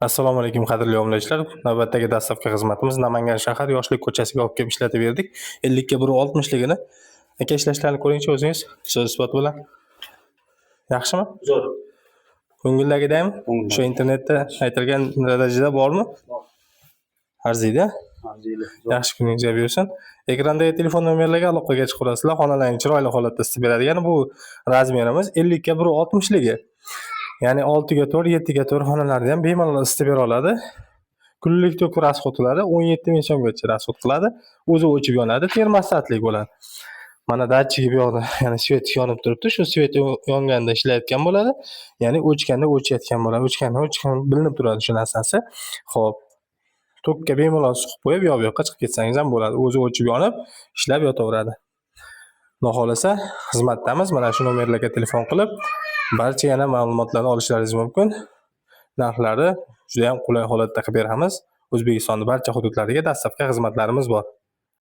Assalomu alaykum qadrli obunachilar. Navbatdagi dastavka xizmatimiz Namangan shahar Yoshlik ko'chasiga olib kelib ishlatib berdik. 50 ga 160 ligini. Aka ishlashlarini ko'ringchi o'zingiz, so'z isbot bilan. Yaxshimi? Zo'r. Ko'ngildagidami? O'sha internetda aytilgan darajada bormi? Bor. Arziydi. Arziydi. Yaxshi kuningiz bersin. Ekrandagi telefon nomerlariga aloqaga chiqib olasizlar. Xonalarni chiroyli holatda isitib beradi. Ya'ni bu razmerimiz 50 ga 160 ligi. Ya'ni 6 ga 4, 7 ga 4 xonalarni ham bemalol isitib bera oladi. Kunlik tok rasxodlari 17 ming so'mgacha rasxod qiladi. O'zi o'chib yonadi, termostatlik bo'ladi. Mana datchigi bu yoqda, ya'ni svet yonib turibdi. Shu svet yonganda ishlayotgan bo'ladi. Ya'ni o'chganda o'chayotgan bo'ladi. O'chganda bilinib turadi shu narsasi. Xo'p. Tokka bemalol suqib qo'yib, bu yoqqa chiqib ketsangiz ham bo'ladi. O'zi o'chib yonib, ishlab yotaveradi. Xudo xolasa, xizmatdamiz. Mana shu nomerlarga telefon qilib, barcha yana ma'lumotlarni olishlaringiz mumkin. Narxlari juda ham qulay holatda qilib beramiz. O'zbekistonning barcha hududlariga dastavka xizmatlarimiz bor.